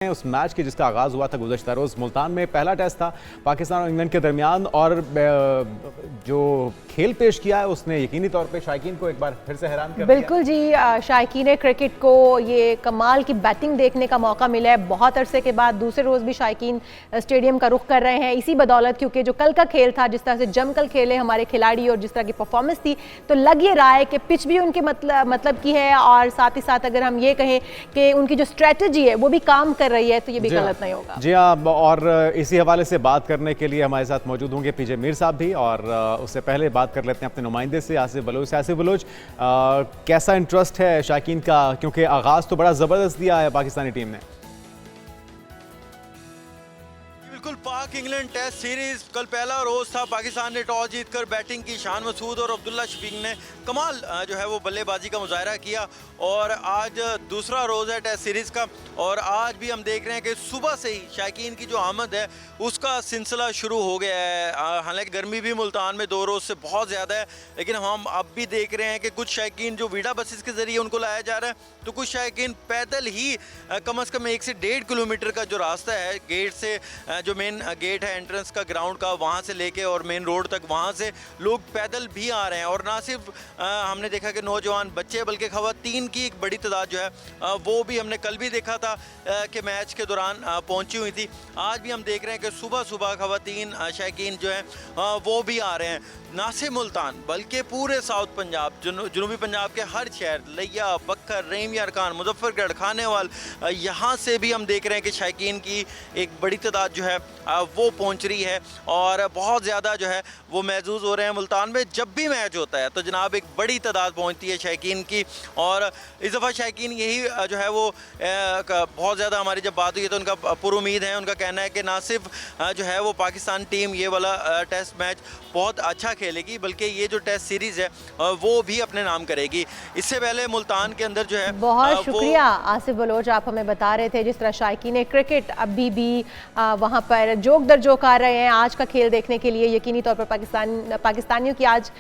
उस मैच के जिसका आगाज़ हुआ था गुज़श्ता रोज़ मुल्तान में पहला टेस्ट था पाकिस्तान और इंग्लैंड के दरमियान, और जो खेल पेश किया है उसने यकीनी तौर पे शायकीन को एक बार फिर से हैरान कर दिया। बिल्कुल जी, शायकीन क्रिकेट को ये कमाल की बैटिंग देखने का मौका मिला है बहुत अरसे के बाद। दूसरे रोज़ भी शायकीन स्टेडियम का रुख कर रहे हैं इसी बदौलत, क्योंकि जो कल का खेल था जिस तरह से जमकर खेले हमारे खिलाड़ी और जिस तरह की परफॉर्मेंस थी, तो लग ये रहा है कि पिच भी उनके मतलब की है, और साथ ही साथ अगर हम ये कहें कि उनकी जो स्ट्रेटजी है वो भी काम कर रही है, तो ये भी गलत नहीं होगा। जी हाँ, और इसी हवाले से बात करने के लिए हमारे साथ मौजूद होंगे पीजे मीर साहब भी, और उससे पहले बात कर लेते हैं अपने नुमाइंदे से आसिफ बलोच। आसिफ बलोच, कैसा इंटरेस्ट है शायकीन का, क्योंकि आगाज़ तो बड़ा ज़बरदस्त दिया है पाकिस्तानी टीम ने। बिल्कुल, पाक इंग्लैंड टेस्ट सीरीज कल पहला रोज था। पाकिस्तान ने टॉस जीतकर बैटिंग की। शान मसूद और अब्दुल्ला शफीक ने कमाल जो है वो बल्लेबाजी का मुजाहरा किया, और आज दूसरा रोज़ है टेस्ट सीरीज़ का। और आज भी हम देख रहे हैं कि सुबह से ही शायकीन की जो आमद है उसका सिलसिला शुरू हो गया है। हालांकि गर्मी भी मुल्तान में 2 रोज़ से बहुत ज़्यादा है, लेकिन हम अब भी देख रहे हैं कि कुछ शायकीन जो वीडा बसेस के ज़रिए उनको लाया जा रहा है, तो कुछ शायकीन पैदल ही कम से कम 1 से 1.5 किलोमीटर का जो रास्ता है गेट से, जो मेन गेट है एंट्रेंस का ग्राउंड का, वहाँ से लेके और मेन रोड तक, वहाँ से लोग पैदल भी आ रहे हैं। और ना सिर्फ हमने देखा कि नौजवान बच्चे, बल्कि ख़वातीन की एक बड़ी तादाद जो है वो भी हमने कल भी देखा था कि मैच के दौरान पहुंची हुई थी। आज भी हम देख रहे हैं कि सुबह सुबह ख़वातीन शायकीन जो है वो भी आ रहे हैं। ना सिर्फ मुल्तान बल्कि पूरे साउथ पंजाब, जनूबी पंजाब के हर शहर, लिया, बक्खर, रहीम यार खान, मुजफ्फरगढ़, खानेवाल, यहाँ से भी हम देख रहे हैं कि शायकीन की एक बड़ी तादाद जो है वो पहुँच रही है, और बहुत ज़्यादा जो है वो महसूस हो रहे हैं। मुल्तान में जब भी मैच होता है तो जनाब एक बड़ी तादाद पहुँचती है शायकीन की, और इस दफ़ा शायकीन यही जो है वो बहुत ज़्यादा हमारी जब बात हुई तो उनका पुरुमीद है। उनका कहना है कि ना सिर्फ जो है वो पाकिस्तान टीम ये वाला टेस्ट मैच बहुत अच्छा खेलेगी, बल्कि ये जो टेस्ट सीरीज़ है वो भी अपने नाम करेगी। इससे पहले मुल्तान के अंदर जो है बहुत शुक्रिया आसिफ बलोच, आप हमें बता रहे थे जिस तरह शायकीन क्रिकेट अभी भी वहाँ पर जोक दर जोक आ रहे हैं आज का खेल देखने के लिए। यकीनी तौर पर पाकिस्तानियों की आज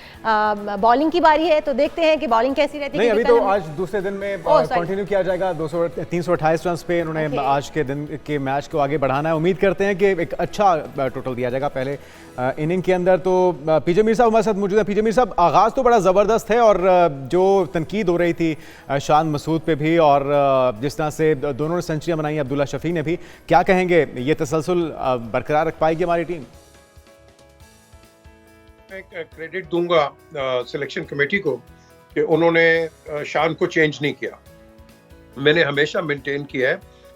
बॉलिंग की बारी है, तो देखते हैं कि बॉलिंग कैसी रहती है। नहीं, अभी तो आज दूसरे दिन में कंटिन्यू किया जाएगा। 328 रन पे इन्होंने आज के दिन के मैच को आगे बढ़ाना है। उम्मीद करते हैं कि एक अच्छा टोटल दिया जाएगा पहले इनिंग के अंदर। तो पीजे मीर साहब हमारे साथ मौजूद है। पीजे मीर साहब, आगाज़ तो बड़ा ज़बरदस्त है, और जो तनकीद हो रही थी शान मसूद पे भी, और जिस तरह से दोनों ने सेंचुरियाँ बनाई अब्दुल्ला शफीक ने भी, क्या कहेंगे, ये तसलसल बरकरार रख पाएगी हमारी टीम? मैं क्रेडिट दूंगा सिलेक्शन कमेटी को कि उन्होंने शान को चेंज नहीं किया। मैंने हमेशा मेंटेन किया है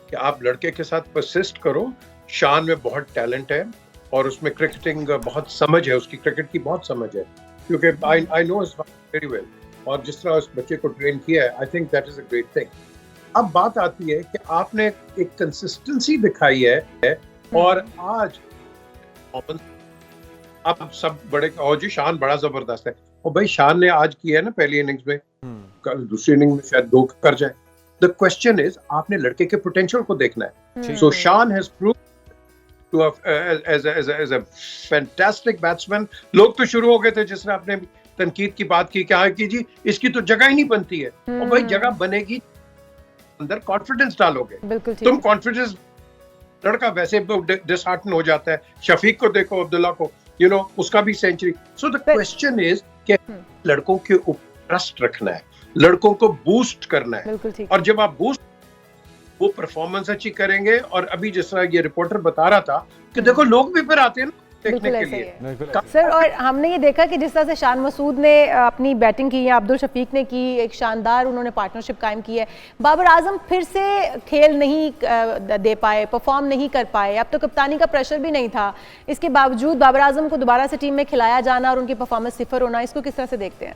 कि आप लड़के के साथ परसिस्ट करो। शान में बहुत टैलेंट है और उसमें क्रिकेटिंग बहुत समझ है, उसकी क्रिकेट की बहुत समझ है, क्योंकि I know his very well, और जिस तरह उस बच्चे को ट्रेन किया है, I think that is a great thing. अब बात आती है कि आपने एक कंसिस्टेंसी दिखाई है, और आज अब सब बड़े, और जी शान बड़ा जबरदस्त है, और भाई शान ने आज किया है ना पहली इनिंग्स में, कल दूसरी इनिंग में शायद 2 कर जाए। द क्वेश्चन इज, आपने लड़के के पोटेंशियल को देखना है। So Shan has prove to as a fantastic batsman। लोग तो शुरू हो गए थे जिसने अपने तनकीद की बात की, क्या की जी इसकी तो जगह ही नहीं बनती है। और भाई जगह बनेगी, अंदर कॉन्फिडेंस डालोगे, तुम कॉन्फिडेंस, लड़का वैसे डिसहार्टन हो जाता है। शफीक को देखो, अब्दुल्ला को, यू नो, उसका भी सेंचुरी। सो द क्वेश्चन इज कि लड़कों के ऊपर ट्रस्ट रखना है, लड़कों को बूस्ट करना है, और जब आप बूस्ट, वो परफॉर्मेंस अच्छी करेंगे। और अभी जिस तरह ये रिपोर्टर बता रहा था कि देखो लोग भी फिर आते हैं ना देखने के लिए सर। और हमने ये देखा कि जिस तरह से शान मसूद ने अपनी बैटिंग की या अब्दुल शफीक ने की, एक शानदार उन्होंने पार्टनरशिप कायम की है। बाबर आजम फिर से खेल नहीं दे पाए, परफॉर्म नहीं कर पाए। अब तो कप्तानी का प्रेशर भी नहीं था, इसके बावजूद बाबर आजम को दोबारा से टीम में खिलाया जाना और उनकी परफॉर्मेंस 0 होना, इसको किस तरह से देखते हैं?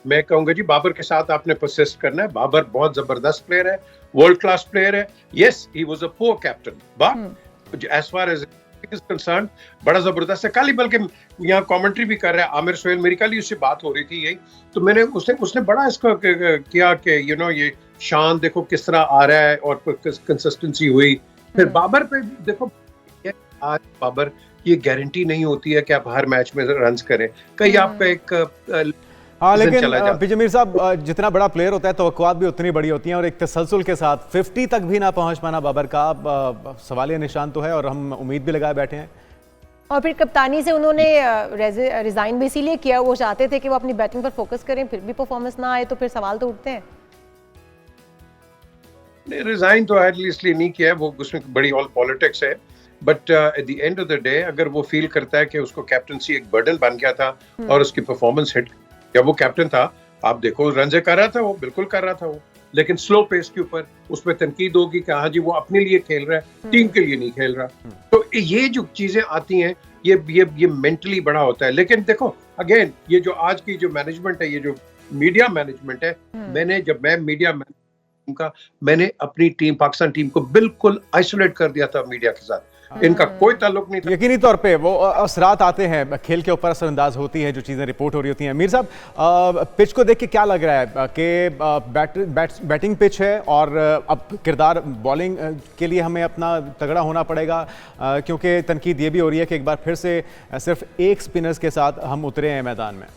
मैं कहूंगा जी बाबर के साथ आपने परसिस्ट करना है। बाबर बहुत जबरदस्त प्लेयर है, वर्ल्ड क्लास प्लेयर है। Yes, he was a poor captain, but as far as is concerned बड़ा जबरदस्त है। कल ही बल्कि यहाँ कमेंट्री भी कर रहा है आमिर सोहेल, मेरी कल ही उससे बात हो रही थी यही, तो मैंने उसने बड़ा इसको किया कि यू नो ये शान देखो किस तरह आ रहा है, और कंसिस्टेंसी हुई। फिर बाबर पे देखो, आज बाबर ये गारंटी नहीं होती है कि आप हर मैच में रन्स करें। कहीं आपका एक हाँ, चला लेकिन जाता। पीजे मीर साहब, जितना बड़ा प्लेयर होता है तवक्कुआत भी उतनी बड़ी होती हैं, और एक तसलसल के साथ 50 तक भी ना पहुंच पाना बाबर का सवालिया निशान तो है, और हम उम्मीद भी लगाए बैठे हैं। और फिर कप्तानी से उन्होंने रिजाइन भी इसीलिए किया, वो चाहते थे कि वो अपनी बैटिंग पर फोकस करें, फिर भी परफॉर्मेंस ना आए तो फिर सवाल तो उठते हैं। रिजाइन तो इसलिए नहीं किया है, वो उसमें बड़ी ऑल पॉलिटिक्स है, but at the end of the day अगर वो फील करता है कि उसको कैप्टनसी एक बर्डन बन गया था और उसकी परफॉर्मेंस हिट, जब वो कैप्टन था आप देखो रन कर रहा था, वो बिल्कुल कर रहा था वो, लेकिन स्लो पेस के ऊपर उसमें तनकीद होगी कि हाँ जी वो अपने लिए खेल रहा है, टीम के लिए नहीं खेल रहा। तो ये जो चीजें आती हैं ये मेंटली बड़ा होता है। लेकिन देखो अगेन ये जो आज की जो मैनेजमेंट है, ये जो मीडिया मैनेजमेंट है, मैं मीडिया का मैंने अपनी टीम पाकिस्तान टीम को बिल्कुल आइसोलेट कर दिया था मीडिया के साथ, इनका कोई ताल्लुक नहीं था। यकीनी तौर पे वो असरात आते हैं, खेल के ऊपर असरअंदाज होती है जो चीज़ें रिपोर्ट हो रही होती हैं। मीर साहब, पिच को देख के क्या लग रहा है कि बैटिंग पिच है और अब किरदार बॉलिंग के लिए हमें अपना तगड़ा होना पड़ेगा, क्योंकि तनकीद ये भी हो रही है कि एक बार फिर से सिर्फ एक स्पिनर्स के साथ हम उतरे हैं मैदान में।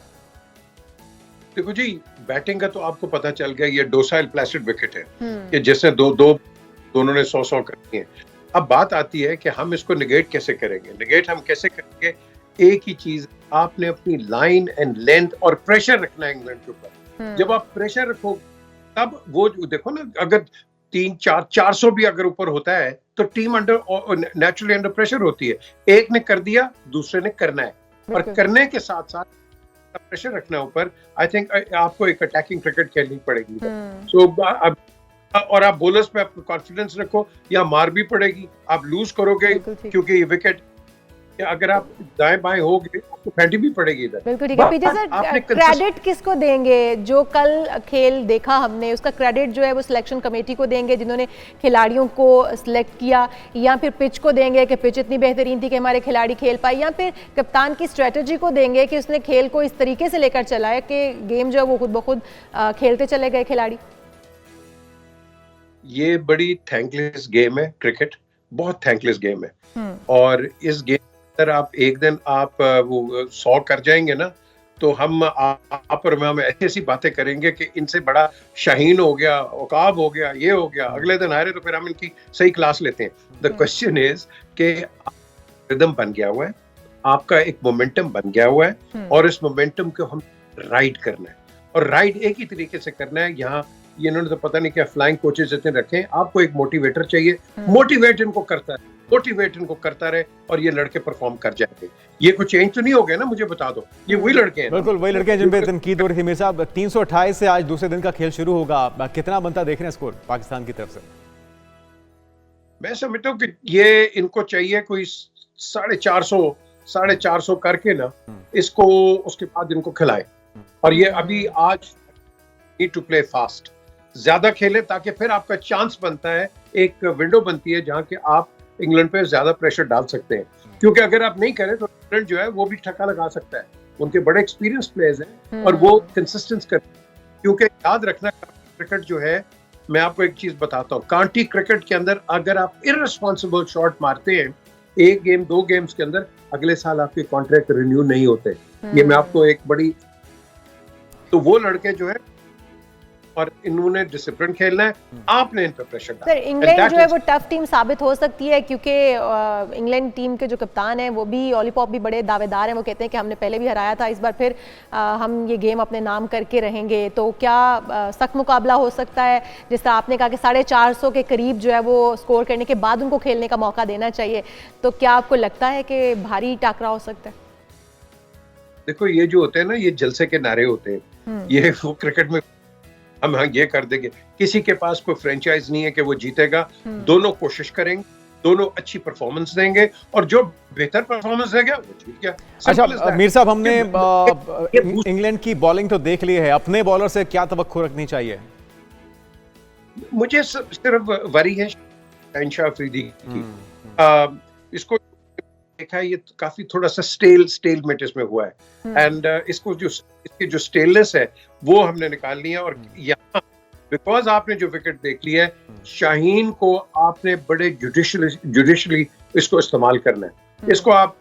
देखो जी, बैटिंग का तो आपको पता चल गया, ये डोसाइल प्लासिड विकेट है कि जैसे दोनों ने 100 करनी है। अब बात आती है कि हम इसको निगेट कैसे करेंगे। निगेट हम कैसे करेंगे? एक ही चीज, आपने अपनी लाइन एंड लेंथ और प्रेशर रखना है इंग्लैंड के ऊपर। जब आप प्रेशर रखो तब वो देखो ना, अगर 300-400 भी अगर ऊपर होता है तो टीम नेचुरली अंडर प्रेशर होती है। एक ने कर दिया, दूसरे ने करना है, और करने के साथ साथ प्रेशर रखना ऊपर। आई थिंक आपको एक अटैकिंग क्रिकेट खेलनी पड़ेगी। सो और आप बॉलर्स पे कॉन्फिडेंस रखो, या मार भी पड़ेगी, आप लूज करोगे क्योंकि ये विकेट अगर आप दाएं बाएं होगे आपको फेंटी भी पड़ेगी इधर। बिल्कुल ठीक है। पीजे सर, क्रेडिट किसको देंगे? जो कल खेल देखा हमने उसका क्रेडिट जो है वो सिलेक्शन कमेटी को देंगे जिन्होंने खिलाड़ियों को सिलेक्ट किया, या फिर पिच को देंगे कि पिच इतनी बेहतरीन थी कि हमारे खिलाड़ी खेल पाए, या फिर कप्तान की स्ट्रेटजी को देंगे कि उसने खेल को इस तरीके से लेकर चला है कि गेम जो है वो खुद ब खुद खेलते चले गए खिलाड़ी? ये बड़ी थैंकलेस गेम है क्रिकेट, बहुत थैंकलेस गेम है। और इस गेम अगर आप एक दिन आप वो 100 कर जाएंगे ना, तो हम आप और हम ऐसी ऐसी बातें करेंगे कि इनसे बड़ा शाहीन हो गया, औकाब हो गया, ये हो गया, अगले दिन आ रहे तो फिर हम इनकी सही क्लास लेते हैं। द क्वेश्चन इज कि रिदम बन गया हुआ है, आपका एक मोमेंटम बन गया हुआ है, और इस मोमेंटम को हम राइड करना है, और राइड एक ही तरीके से करना है। यहाँ ये इन्होंने तो पता नहीं क्या फ्लाइंग कोचेस इतने रखे हैं, आपको एक मोटिवेटर चाहिए, मोटिवेट इनको करता रहे और ये लड़के परफॉर्म कर जाएंगे। ये कुछ चेंज तो नहीं हो गया ना, मुझे बता दो, ये वही लड़के हैं। बिल्कुल वही लड़के हैं जिन पे तनकीद हो रही थी। मीर साहब, 328 से आज दूसरे दिन का खेल शुरू होगा, कितना बनता देख रहे हैं स्कोर पाकिस्तान की तरफ से? मैं समझता हूँ कि ये इनको चाहिए कोई 450 करके ना इसको, उसके बाद इनको खिलाए। और ये अभी आज नीड टू प्ले फास्ट, ज्यादा खेले ताकि फिर आपका चांस बनता है, एक विंडो बनती है जहां के आप इंग्लैंड पे ज्यादा प्रेशर डाल सकते हैं। क्योंकि अगर आप नहीं करें तो इंग्लैंड जो है वो भी ठक्का लगा सकता है। उनके बड़े एक्सपीरियंस प्लेयर्स हैं और वो कंसिस्टेंस करते हैं। क्योंकि याद रखना, क्रिकेट जो है, मैं आपको एक चीज बताता हूँ, कांटी क्रिकेट के अंदर अगर आप इररिस्पांसिबल शॉट मारते हैं एक गेम 2 गेम्स के अंदर, अगले साल आपके कॉन्ट्रैक्ट रिन्यू नहीं होते। ये मैं आपको एक बड़ी, तो वो लड़के जो है, और इन्होंने डिसिप्लिन खेलना है, आपने इन पर प्रेशर डालना। सर, इंग्लैंड जो है वो टफ टीम साबित हो सकती है, क्योंकि इंग्लैंड टीम के जो कप्तान हैं वो भी ऑलीपॉप भी बड़े दावेदार हैं। वो कहते हैं कि हमने पहले भी हराया था, इस बार फिर हम ये गेम अपने नाम करके रहेंगे। तो क्या सख्त मुकाबला हो सकता है? जिस तरह आपने कहा कि 450 के करीब जो है वो स्कोर करने के बाद उनको खेलने का मौका देना चाहिए, तो क्या आपको लगता है कि भारी टाकरा हो सकता है? देखो, ये जो होते हैं ना, ये जलसे के नारे होते हैं, ये वो क्रिकेट में हम ये कर देंगे, किसी के पास कोई फ्रेंचाइज नहीं है कि वो जीतेगा। दोनों कोशिश करेंगे, दोनों अच्छी परफॉर्मेंस देंगे, और जो बेहतर परफॉर्मेंस देगा वो जीत गया। अच्छा मीर साहब, हमने इंग्लैंड की बॉलिंग तो देख ली है, अपने बॉलर से क्या तवक्को रखनी चाहिए? मुझे सिर्फ वरी है शाहिन अफरीदी की। इसको देखा है, ये काफी थोड़ा सा स्टेलमेट इसमें हुआ है, एंड इसको जो इसकी जो स्टेलनेस है वो हमने निकाल लिया। और यहाँ बिकॉज आपने जो विकेट देख लिया है, शाहीन को आपने बड़े जुडिशली इसको इस्तेमाल करना है। इसको आप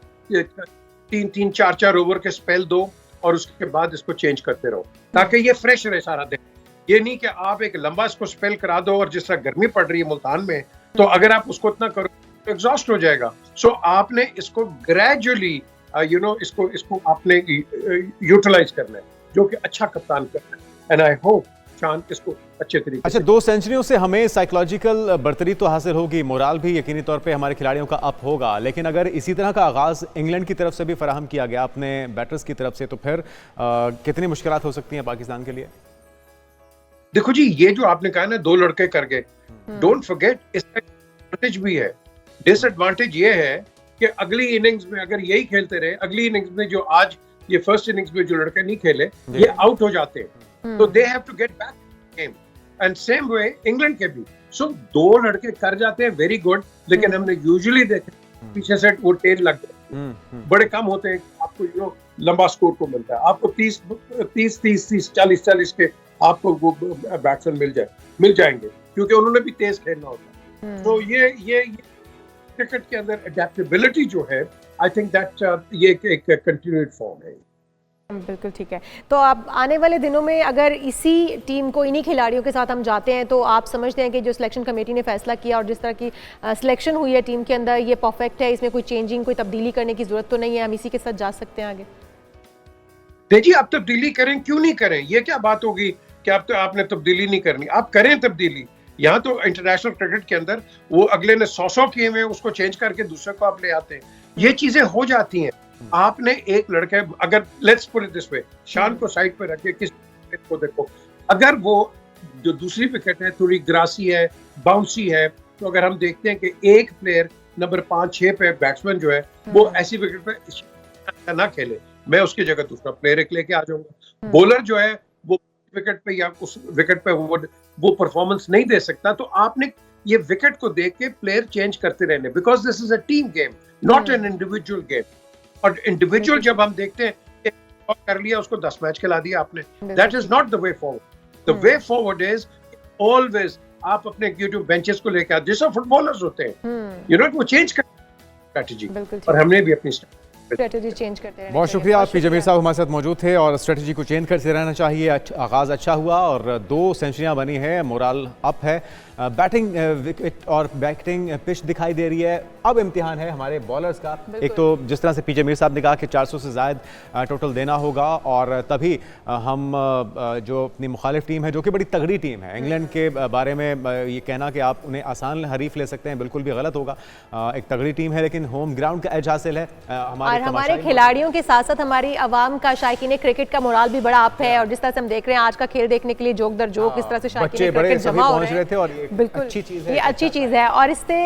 3-4 ओवर के स्पेल दो, और उसके बाद इसको चेंज करते रहो ताकि ये फ्रेश रहे सारा दिन। ये नहीं कि आप एक लंबा इसको स्पेल करा दो और जिस तरह गर्मी पड़ रही है मुल्तान में, तो अगर आप उसको इतना करो तो एग्जॉस्ट हो जाएगा। सो आपने इसको ग्रेजुअली इसको आपने यूटिलाइज करना है, जो कि अच्छा कप्तान करना है। एंड आई होप शान इसको अच्छे तरीके अच्छा, 2 सेंचुरियों से हमें साइकोलॉजिकल बर्तरी तो हासिल होगी, मोराल भी यकीनी तौर पे हमारे खिलाड़ियों का अप होगा, लेकिन अगर इसी तरह का आगाज़ इंग्लैंड की तरफ से भी फराहम किया गया अपने बैटर्स की तरफ से, तो फिर कितनी मुश्किलात हो सकती हैं पाकिस्तान के लिए? देखो जी, ये जो आपने कहा ना 2 लड़के कर गए, डोंट फॉरगेट इसका एडवांटेज भी है। डिसएडवांटेज ये है कि अगली इनिंग्स में अगर यही खेलते रहे, अगली इनिंग्स में जो आज ये फर्स्ट इनिंग्स में जो लड़के नहीं खेले ये आउट हो जाते हैं, तो they have to get back game. And same way England के भी। सो 2 लड़के कर जाते हैं, वेरी गुड, लेकिन हमने यूजुअली देखा पीछे से वो टेल लग गए, बड़े कम होते हैं आपको लंबा स्कोर को मिलता है। आपको 30 40 के आपको वो बैट्समैन मिल जाएंगे क्योंकि उन्होंने भी तेज खेलना होता है। तो ये क्रिकेट के अंदर अडेप्टेबिलिटी जो है, आई थिंक दैट ये एक कंटिन्यूड फॉर्म है। बिल्कुल ठीक है। तो आप आने वाले दिनों में अगर इसी टीम को, इन्हीं खिलाड़ियों के साथ हम जाते हैं, तो आप समझते हैं कि जो सिलेक्शन कमेटी ने फैसला किया और जिस तरह की सिलेक्शन हुई है टीम के अंदर, ये परफेक्ट है, इसमें कोई चेंजिंग, कोई तब्दीली करने की जरूरत तो नहीं है, हम इसी के साथ जा सकते हैं आगे? देखिए, आप तब्दीली करें क्यों नहीं करें, ये क्या बात होगी कि आपने तब्दीली नहीं करनी, आप करें तब्दीली। यहाँ तो इंटरनेशनल क्रिकेट के अंदर वो अगले ने 100 किए हुए, उसको चेंज करके दूसरे को आप ले आते हैं, ये चीजें हो जाती हैं। आपने एक लड़के, अगर let's put it this way, शान को साइड पे रख के किस को देखो, अगर वो जो दूसरी विकेट है थोड़ी ग्रासी है, बाउंसी है, तो अगर हम देखते हैं कि एक प्लेयर नंबर 5-6 पे बैट्समैन जो है वो ऐसी विकेट पे ना खेले, मैं उसकी जगह दूसरा प्लेयर एक लेके आ जाऊंगा। बॉलर जो है वो विकेट पे या उस विकेट पे वो परफॉर्मेंस नहीं दे सकता, तो आपने ये विकेट को देख के प्लेयर चेंज करते रहने, because this is a team game, not an individual game. और इंडिविजुअल जब हम देखते हैं कर लिया, उसको 10 मैच खिला दिया आपने, that is not the way forward. The way forward is always आप अपने यूट्यूब बेंचेस को लेकर, जैसे फुटबॉलर्स होते हैं, वो चेंज कर स्ट्रेटजी, और हमने भी अपनी स्ट्रेटजी चेंज करते हैं। बहुत शुक्रिया, पी जमीर साहब हमारे साथ मौजूद थे, और स्ट्रेटजी को चेंज करते रहना चाहिए। आगाज़ अच्छा हुआ और 2 सेंचुरियां बनी है, मोरल अप है, बैटिंग विकेट और बैटिंग पिच दिखाई दे रही है। अब इम्तिहान है हमारे बॉलर्स का। एक तो जिस तरह से पी जमीर साहब ने कहा कि 400 से ज़्यादा टोटल देना होगा, और तभी हम जो अपनी मुखालिफ टीम है, जो कि बड़ी तगड़ी टीम है, इंग्लैंड के बारे में ये कहना कि आप उन्हें आसान हरीफ ले सकते हैं, बिल्कुल भी गलत होगा। एक तगड़ी टीम है, लेकिन होम ग्राउंड का एज हासिल है। हमारे खिलाड़ियों के साथ साथ हमारी आवाम का, शायकीन क्रिकेट का मोराल भी बड़ा अप है, और जिस तरह से हम देख रहे हैं आज का खेल देखने के लिए जोक दर जोक, इस तरह से शायकीन क्रिकेट जमा हो रहे थे, और बिल्कुल अच्छी चीज़ है, ये अच्छी चीज़ है, और इससे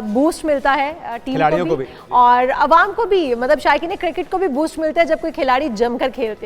बूस्ट मिलता है टीम को भी और आवाम को भी। मतलब शायकीन क्रिकेट को भी बूस्ट मिलता है जब कोई खिलाड़ी जमकर खेलते हैं।